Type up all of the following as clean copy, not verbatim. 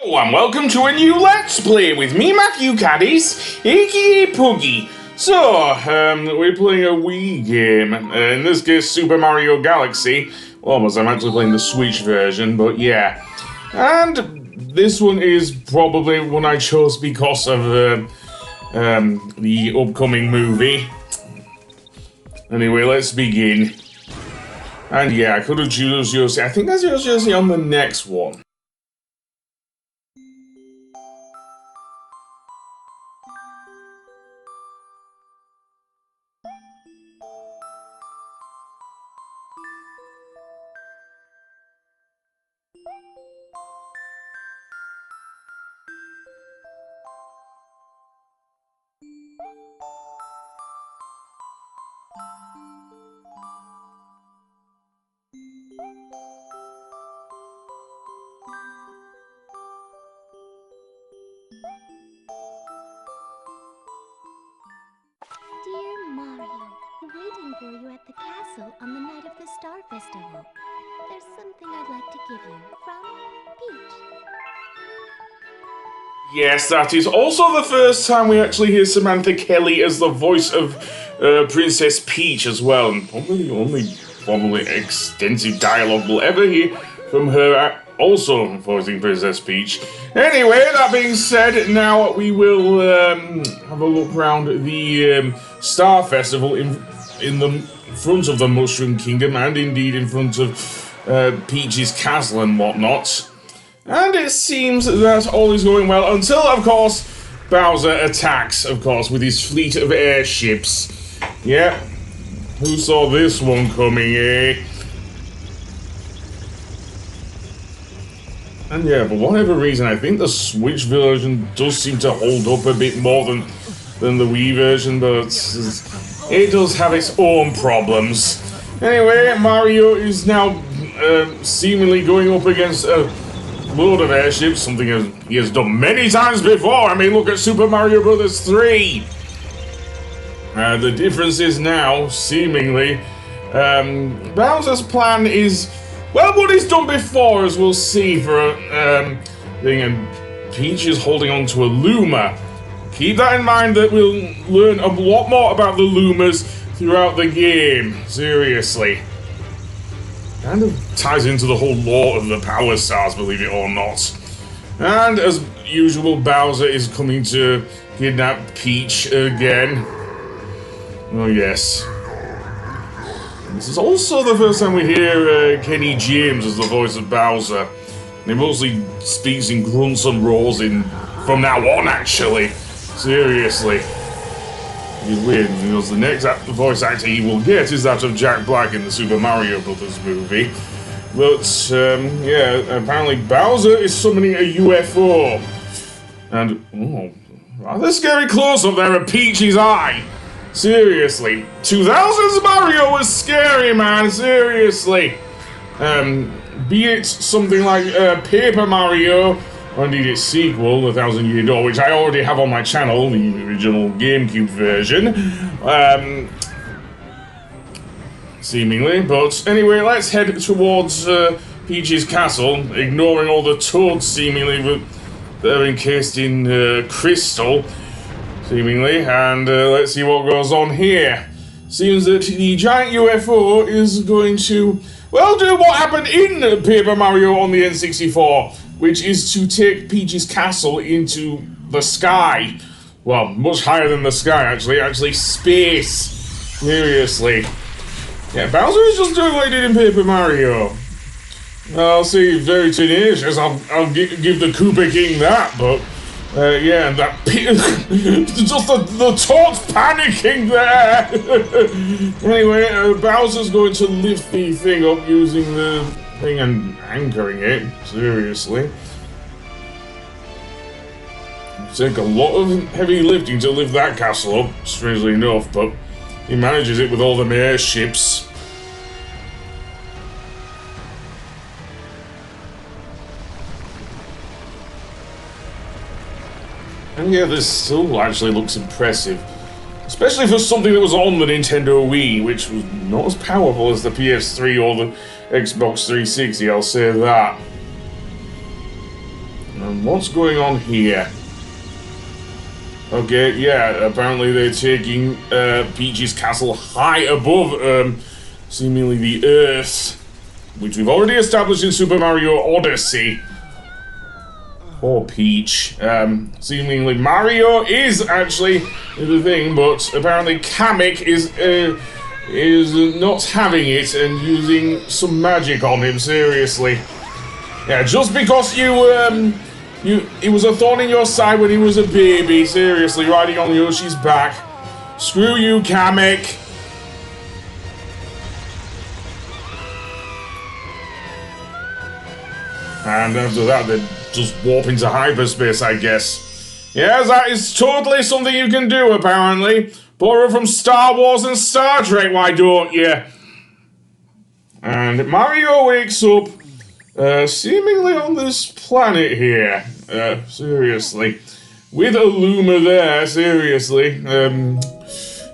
Hello and welcome to a new Let's Play with me, Matthew Caddis, aka Puggy. So, we're playing a Wii game, in this case Super Mario Galaxy. Almost, I'm actually playing the Switch version, but yeah. And this one is probably one I chose because of the upcoming movie. Anyway, let's begin. And yeah, I could have chosen Josie. I think I chose Josie on the next one. Dear Mario, waiting for you at the castle on the night of the Star Festival. There's something I'd like to give you from Peach. Yes, that is also the first time we actually hear Samantha Kelly as the voice of Princess Peach as well, and probably the only extensive dialogue we'll ever hear from her also voicing Princess Peach. Anyway, that being said, now we will have a look around the Star Festival in the front of the Mushroom Kingdom, and indeed in front of Peach's castle and whatnot. And it seems that all is going well until, of course, Bowser attacks, of course, with his fleet of airships. Yeah, who saw this one coming, eh? And yeah, for whatever reason, I think the Switch version does seem to hold up a bit more than the Wii version, but it does have its own problems. Anyway, Mario is now seemingly going up against a load of airships, something he has done many times before. I mean, look at Super Mario Bros. 3. The difference is now, seemingly, Bowser's plan is, well, what he's done before, as we'll see for a thing, and Peach is holding on to a Luma. Keep that in mind that we'll learn a lot more about the Lumas throughout the game, seriously. Kind of ties into the whole lore of the Power Stars, believe it or not. And as usual, Bowser is coming to kidnap Peach again. Oh yes. This is also the first time we hear Kenny James as the voice of Bowser. And he mostly speaks in grunts and roars from now on, actually. Seriously. It's weird, because the next voice actor he will get is that of Jack Black in the Super Mario Bros. Movie. But, yeah, apparently Bowser is summoning a UFO. And, oh, rather scary close-up there of Peach's eye. Seriously. 2000's Mario was scary, man, seriously. Be it something like Paper Mario, or indeed its sequel, The Thousand Year Door, which I already have on my channel, the original GameCube version. Seemingly, but anyway, let's head towards Peach's castle, ignoring all the toads, seemingly, that are encased in crystal, seemingly, and let's see what goes on here. Seems that the giant UFO is going to, well, do what happened in Paper Mario on the N64, which is to take Peach's castle into the sky. Well, much higher than the sky, actually space. Seriously. Yeah, Bowser is just doing what he did in Paper Mario. I'll say very tenacious, I'll give the Koopa King that, but yeah, and that just the taut's panicking there. Anyway, Bowser's going to lift the thing up using the thing and anchoring it. Seriously, it'll take a lot of heavy lifting to lift that castle up. Strangely enough, but he manages it with all the airships. And yeah, this still actually looks impressive. Especially for something that was on the Nintendo Wii, which was not as powerful as the PS3 or the Xbox 360, I'll say that. And what's going on here? Okay, yeah, apparently they're taking Peach's castle high above seemingly the Earth, which we've already established in Super Mario Odyssey. Poor Peach. Seemingly Mario is actually the thing, but apparently Kamek is not having it and using some magic on him, seriously. Yeah, just because he was a thorn in your side when he was a baby, seriously, riding on Yoshi's back. Screw you, Kamek. And after that, they just warp into hyperspace, I guess. Yes, that is totally something you can do, apparently. Borrow from Star Wars and Star Trek, why don't you? And Mario wakes up, seemingly on this planet here. Seriously. With a Luma there, seriously.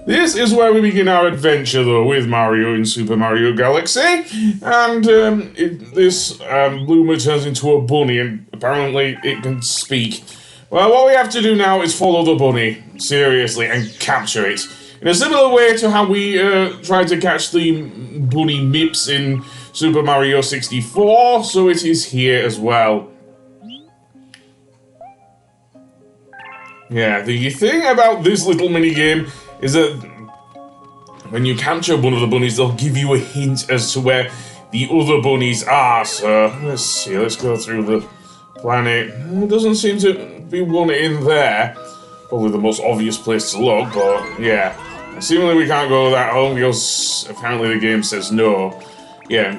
This is where we begin our adventure, though, with Mario in Super Mario Galaxy. And this Luma turns into a bunny, and apparently it can speak. Well, what we have to do now is follow the bunny, seriously, and capture it. In a similar way to how we tried to catch the bunny Mips in Super Mario 64, so it is here as well. Yeah, the thing about this little minigame is that when you capture one of the bunnies, they'll give you a hint as to where the other bunnies are. So, let's see, let's go through the planet. There doesn't seem to be one in there. Probably the most obvious place to look, but yeah. Seemingly we can't go that home because apparently the game says no. Yeah,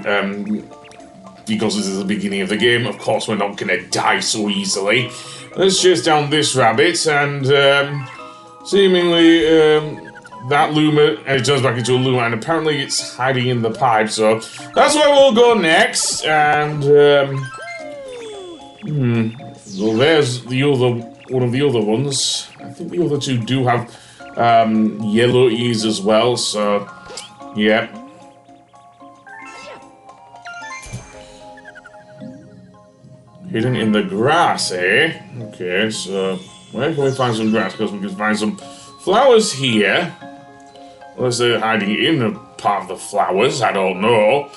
because this is the beginning of the game, of course we're not gonna die so easily. Let's chase down this rabbit, and seemingly that Luma, and it turns back into a Luma, and apparently it's hiding in the pipe, so that's where we'll go next, and well, there's the other, one of the other ones. I think the other two do have yellow ears as well, so yeah. Hidden in the grass, eh? Okay, so where can we find some grass? Because we can find some flowers here. Unless they're hiding in a part of the flowers, I don't know.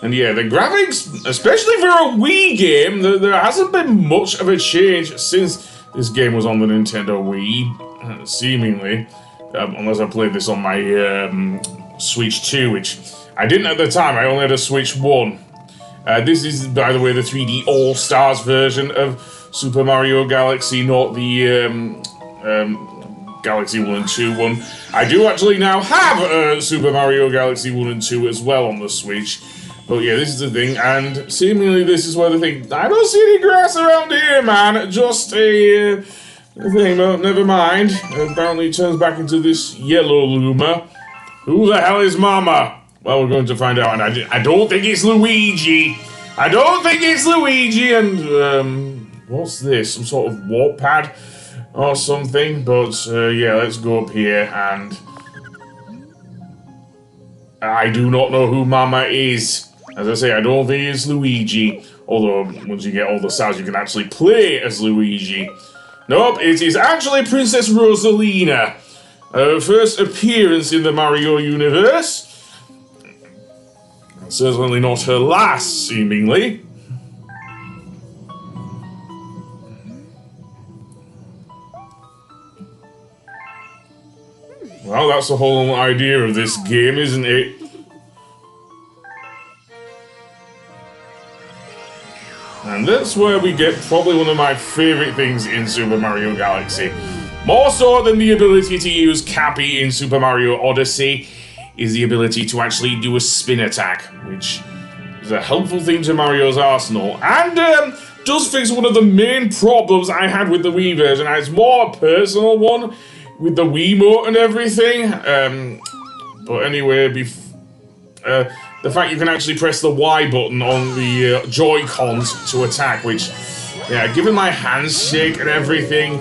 And yeah, the graphics, especially for a Wii game, there hasn't been much of a change since this game was on the Nintendo Wii, seemingly. Unless I played this on my Switch 2, which I didn't at the time, I only had a Switch 1. This is, by the way, the 3D All-Stars version of Super Mario Galaxy, not the Galaxy 1 and 2 one. I do actually now have Super Mario Galaxy 1 and 2 as well on the Switch. But yeah, this is the thing, and seemingly this is where the thing... I don't see any grass around here, man! Just a thing, but never mind. Apparently it turns back into this yellow Luma. Who the hell is Mama? Well, we're going to find out, and I don't think it's Luigi. I don't think it's Luigi, and, what's this? Some sort of warp pad or something? But, yeah, let's go up here, and... I do not know who Mama is. As I say, I don't think it's Luigi. Although, once you get all the stars, you can actually play as Luigi. Nope, it is actually Princess Rosalina. Her first appearance in the Mario universe. Certainly not her last, seemingly. Well, that's the whole idea of this game, isn't it? And that's where we get probably one of my favourite things in Super Mario Galaxy. More so than the ability to use Cappy in Super Mario Odyssey, is the ability to actually do a spin attack, which is a helpful thing to Mario's arsenal, and does fix one of the main problems I had with the Wii version. It's more a personal one with the Wiimote and everything, but anyway, the fact you can actually press the Y button on the Joy-Cons to attack, which, yeah, given my hands shake and everything,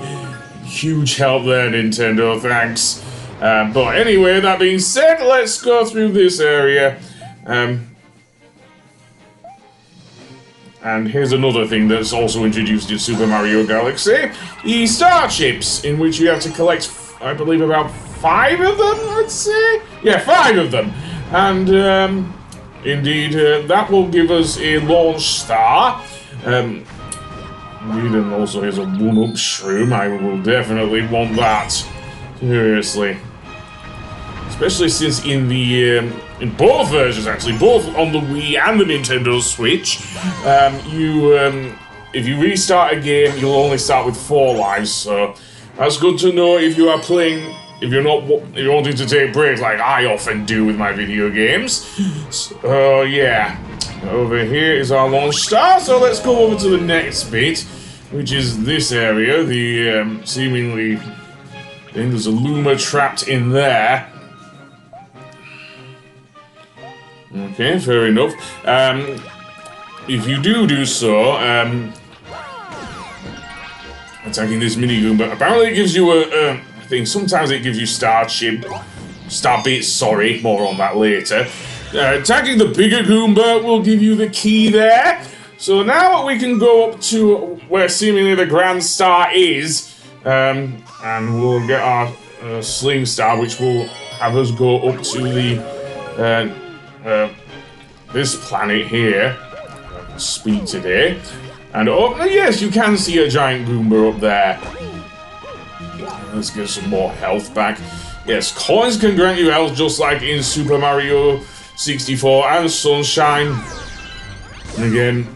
huge help there, Nintendo, thanks. But anyway, that being said, let's go through this area. And here's another thing that's also introduced in Super Mario Galaxy. The star chips, in which you have to collect, I believe, about 5 of them, let's say? Yeah, 5 of them. And, indeed, that will give us a launch star. Indeed, and also here's a 1-up shroom. I will definitely want that. Seriously. Especially since in the, in both versions actually, both on the Wii and the Nintendo Switch, if you restart a game, you'll only start with 4 lives, so that's good to know if you are playing, if you're wanting to take breaks like I often do with my video games. So, yeah. Over here is our launch star, so let's go over to the next bit, which is this area, the, seemingly, I think there's a Luma trapped in there. Okay, fair enough. If you do so, attacking this mini Goomba, apparently it gives you I think sometimes it gives you star bits, sorry, more on that later. Attacking the bigger Goomba will give you the key there. So now we can go up to where seemingly the Grand Star is, and we'll get our Sling Star, which will have us go up to the this planet here. Speed today. And oh, yes, you can see a giant Goomba up there. Let's get some more health back. Yes, coins can grant you health just like in Super Mario 64 and Sunshine. And again,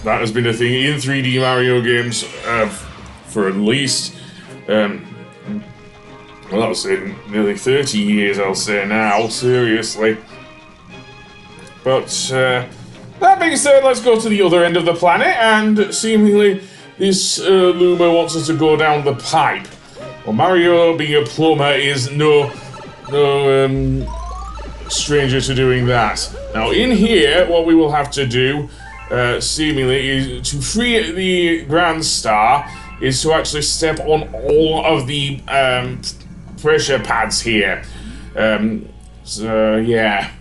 that has been a thing in 3D Mario games for at least, well, I'll say nearly 30 years, I'll say now, seriously. But, that being said, let's go to the other end of the planet, and seemingly this Luma wants us to go down the pipe. Well, Mario, being a plumber, is no stranger to doing that. Now, in here, what we will have to do, seemingly, is to free the Grand Star, is to actually step on all of the pressure pads here. So, yeah.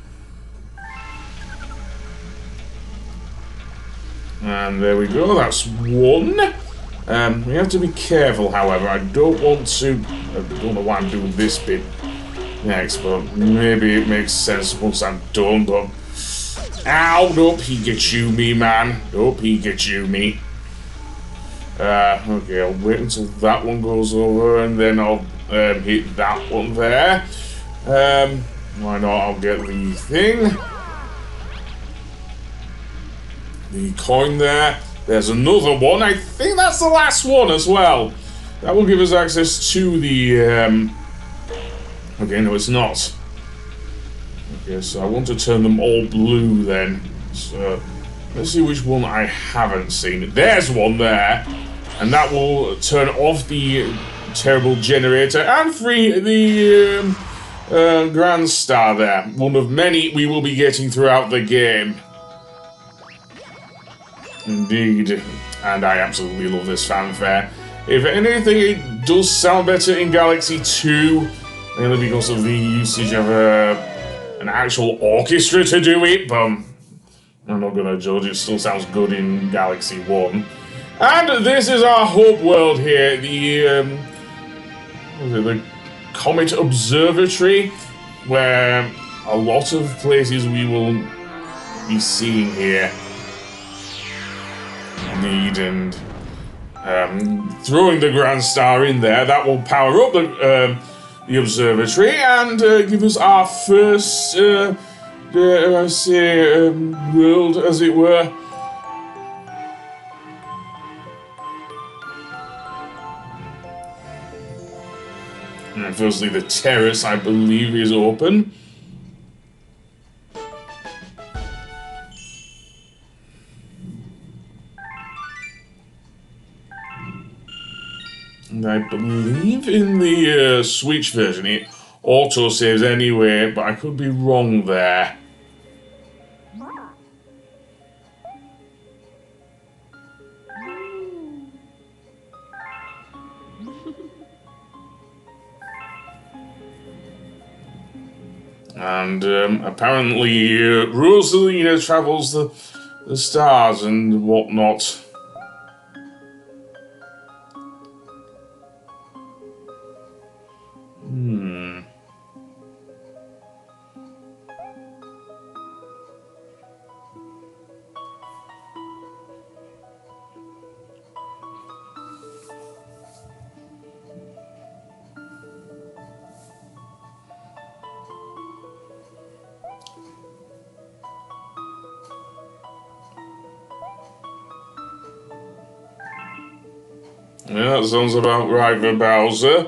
And there we go, that's one. We have to be careful, however. I don't know why I'm doing this bit next, but maybe it makes sense once I'm done, but... Ow, nope, he gets you, me, man. Nope, he gets you, me. Okay, I'll wait until that one goes over, and then I'll hit that one there. Why not? I'll get the thing. The coin there. There's another one. I think that's the last one as well. That will give us access to the... Okay, no, it's not. Okay, so I want to turn them all blue then. So, let's see which one I haven't seen. There's one there. And that will turn off the terrible generator and free the Grand Star there. One of many we will be getting throughout the game. Indeed, and I absolutely love this fanfare. If anything, it does sound better in Galaxy 2, mainly because of the usage of an actual orchestra to do it, but I'm not gonna judge, it still sounds good in Galaxy 1. And this is our hub world here, the Comet Observatory, where a lot of places we will be seeing here. And throwing the Grand Star in there, that will power up the observatory and give us our first, dare I say, world, as it were. And firstly, the terrace, I believe, is open. And I believe in the Switch version it auto-saves anyway, but I could be wrong there. And apparently Rosalina travels the the stars and whatnot. Yeah, that sounds about right for Bowser.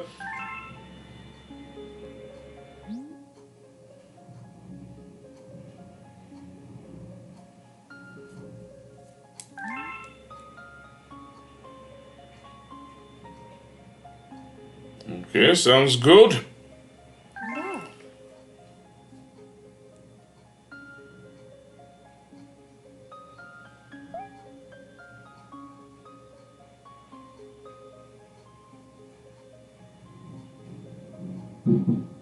Okay, sounds good. Look.